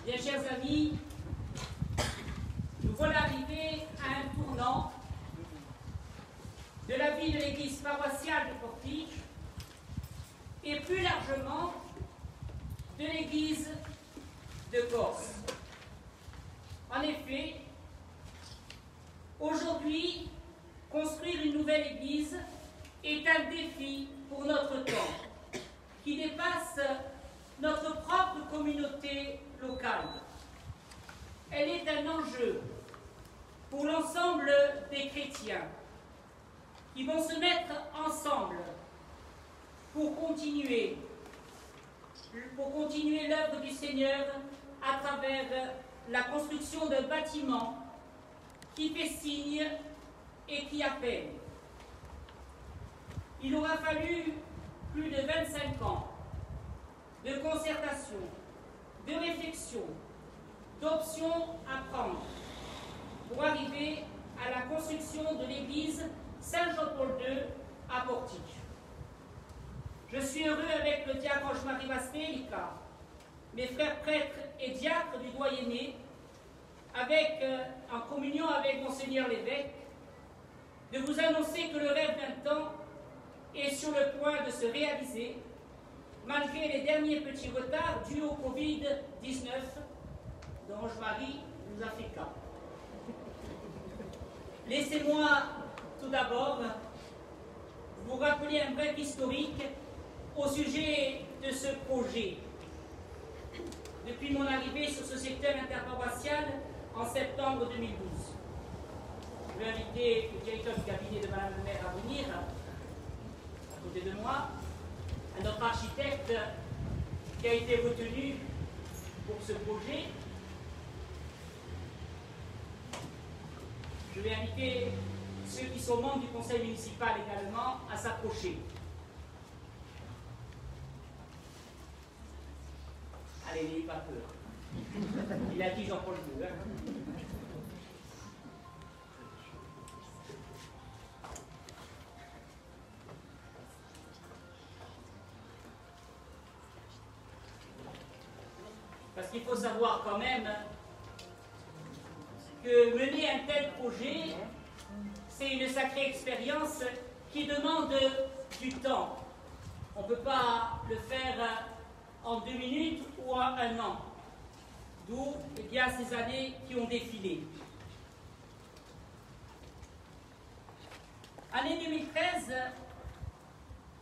Bien, chers amis, nous voilà arrivés à un tournant de la vie de l'église paroissiale de Portige et plus largement de l'église de Corse. En effet, aujourd'hui, construire une nouvelle église est un défi pour notre temps, qui dépasse notre propre communauté locale. Elle est un enjeu pour l'ensemble des chrétiens qui vont se mettre ensemble pour continuer l'œuvre du Seigneur à travers la construction d'un bâtiment qui fait signe et qui appelle. Il aura fallu plus de 25 ans de concertation, de réflexion, d'options à prendre pour arriver à la construction de l'église Saint-Jean-Paul II à Portige. Je suis heureux avec le diacre Ange-Marie Vastelica, mes frères prêtres et diacres du doyenné, en communion avec Monseigneur l'évêque, de vous annoncer que le rêve d'un temps est sur le point de se réaliser, malgré les derniers petits retards dus au Covid-19, dont Ange-Marie nous a fait cas. Laissez-moi tout d'abord vous rappeler un bref historique au sujet de ce projet. Depuis mon arrivée sur ce secteur interparoissial en septembre 2012, je vais inviter le directeur du cabinet de Madame le maire à venir, à côté de moi, à notre architecte qui a été retenu pour ce projet. Je vais inviter ceux qui sont membres du conseil municipal également à s'approcher. Allez, n'ayez pas peur. Il a dit Jean-Paul II. Hein. Parce qu'il faut savoir quand même que mener un tel projet, c'est une sacrée expérience qui demande du temps. On ne peut pas le faire en 2 minutes ou en 1 an. D'où ces années qui ont défilé. Année 2013,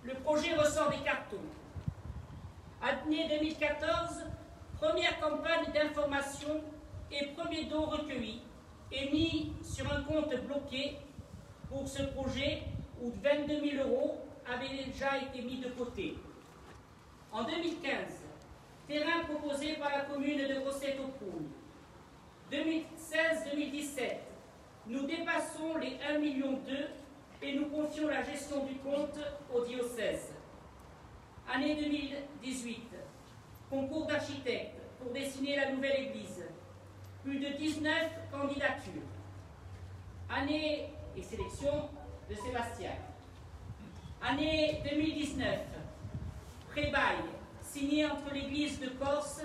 le projet ressort des cartons. Année 2014, première campagne d'information et premier don recueilli et mis sur un compte bloqué pour ce projet où 22 000 € avaient déjà été mis de côté. En 2015, terrain proposé par la commune de Grosseto-Prougne. 2016-2017, nous dépassons les 1,2 million et nous confions la gestion du compte au diocèse. Année 2018, concours d'architectes pour dessiner la nouvelle église. Plus de 19 candidatures. Année et sélection de Sébastien. Année 2019, pré-bail signé entre l'église de Corse,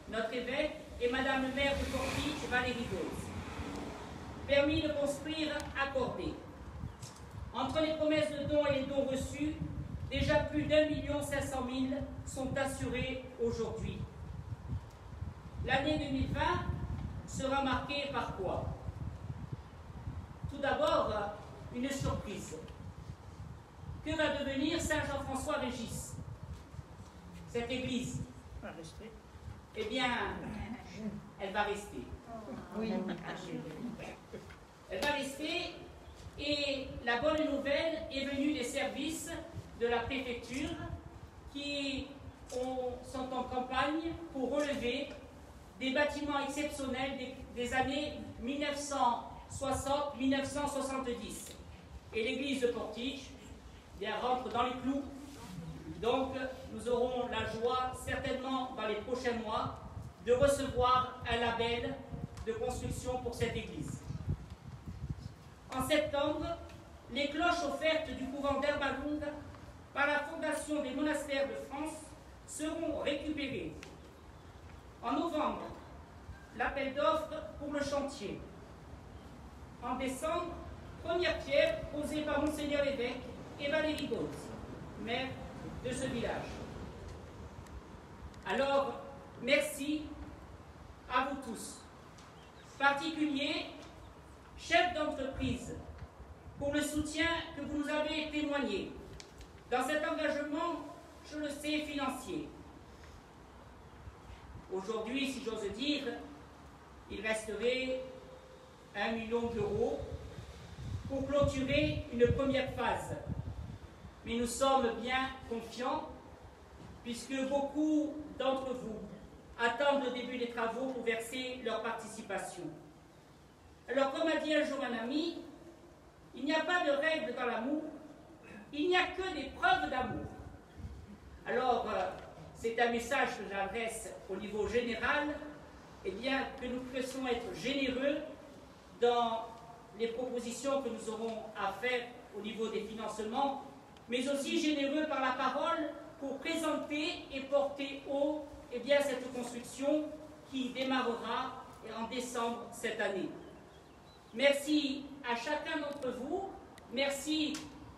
notre évêque, et Madame le maire de Portige, Valérie Gauze. Permis de construire accordé. Entre les promesses de dons et les dons reçus, déjà plus d'1 500 000 sont assurés aujourd'hui. L'année 2020 sera marquée par quoi? Tout d'abord, une surprise. Que va devenir Saint-Jean-François-Régis? Cette église? Eh bien, elle va rester. Oui. Elle va rester et la bonne nouvelle est venue des services de la préfecture qui sont en campagne pour relever des bâtiments exceptionnels des années 1960-1970. Et l'église de Portige rentre dans les clous. Donc, nous aurons la joie, certainement dans les prochains mois, de recevoir un label de construction pour cette église. En septembre, les cloches offertes du couvent d'Herbalunga par la Fondation des monastères de France seront récupérées. En novembre, l'appel d'offres pour le chantier. En décembre, première pierre posée par Monseigneur l'évêque et Valérie Gautz, maire de ce village. Alors, merci à vous tous, particuliers, chefs d'entreprise, pour le soutien que vous nous avez témoigné dans cet engagement, je le sais, financier. Aujourd'hui, si j'ose dire, il resterait 1 million d'euros pour clôturer une première phase. Mais nous sommes bien confiants puisque beaucoup d'entre vous attendent le début des travaux pour verser leur participation. Alors, comme a dit un jour un ami, il n'y a pas de règles dans l'amour, il n'y a que des preuves d'amour. Alors, c'est un message que j'adresse au niveau général, eh bien, que nous puissions être généreux dans les propositions que nous aurons à faire au niveau des financements, mais aussi généreux par la parole pour présenter et porter haut eh bien, cette construction qui démarrera en décembre cette année. Merci à chacun d'entre vous, merci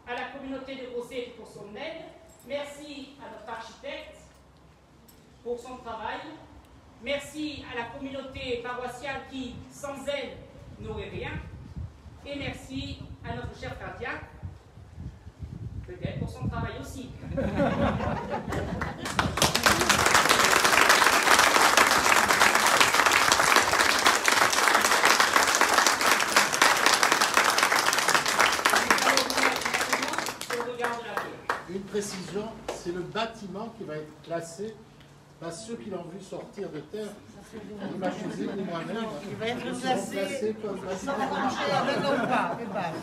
à la communauté de Rosé pour son aide, merci à notre architecte pour son travail, merci à la communauté paroissiale qui, sans elle, n'aurait rien, et merci à notre cher cardiaque, peut-être pour son travail aussi. Une précision, c'est le bâtiment qui va être classé, parce que ceux qui l'ont vu sortir de terre, ni ma cousine ni moi-même, il va être classé comme bâtiment.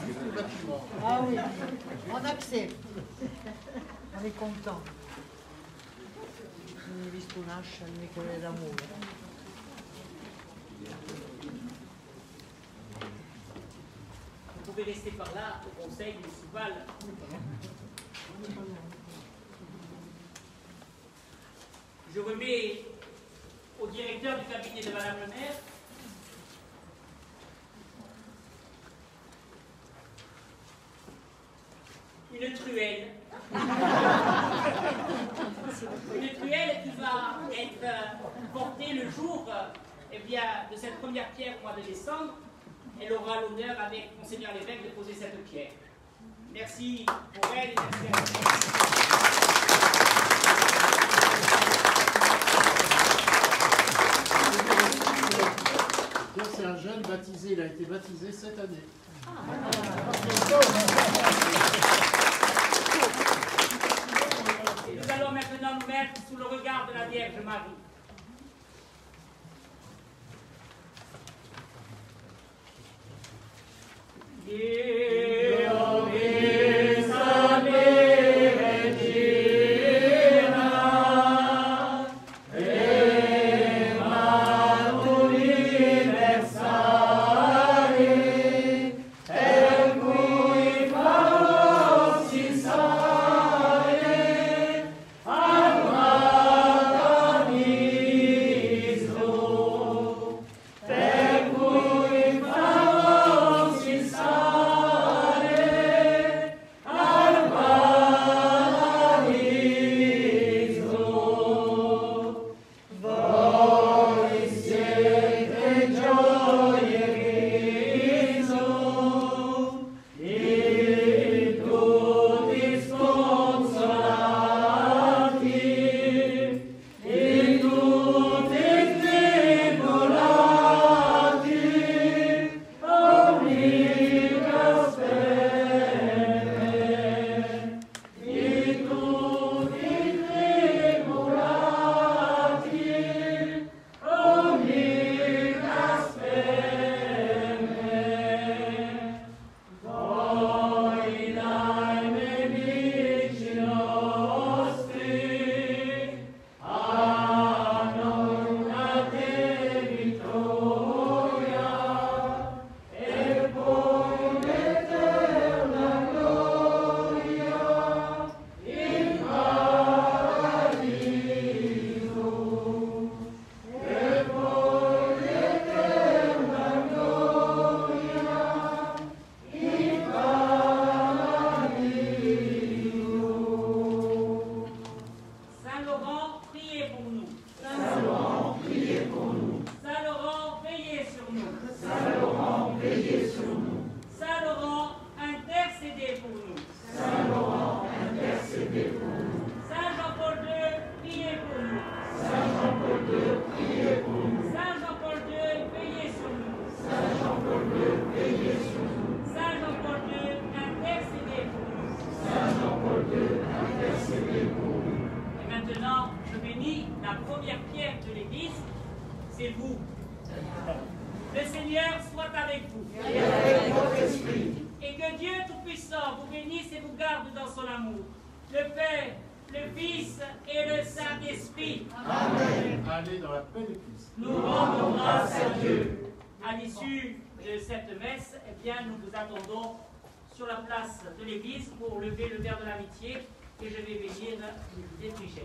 Juste le bâtiment. Ah oui, on accepte. On est content. Non ho visto nascere Michele d'amore. Vous pouvez rester par là au conseil municipal. Je remets au directeur du cabinet de Madame le maire une truelle. Une truelle qui va être portée le jour eh bien, de cette première pierre au mois de décembre. Elle aura l'honneur avec Monseigneur l'évêque de poser cette pierre. Merci pour elle et merci à vous. C'est un jeune baptisé, il a été baptisé cette année. Et nous allons maintenant nous mettre sous le regard de la Vierge Marie. Per cui c'est vous. Le Seigneur soit avec vous. Et que Dieu Tout-Puissant vous bénisse et vous garde dans son amour. Le Père, le Fils et le Saint-Esprit. Amen. Allez dans la paix de Christ. Nous rendons grâce à Dieu. À l'issue de cette messe, eh bien, nous vous attendons sur la place de l'église pour lever le verre de l'amitié et je vais bénir les Trigènes.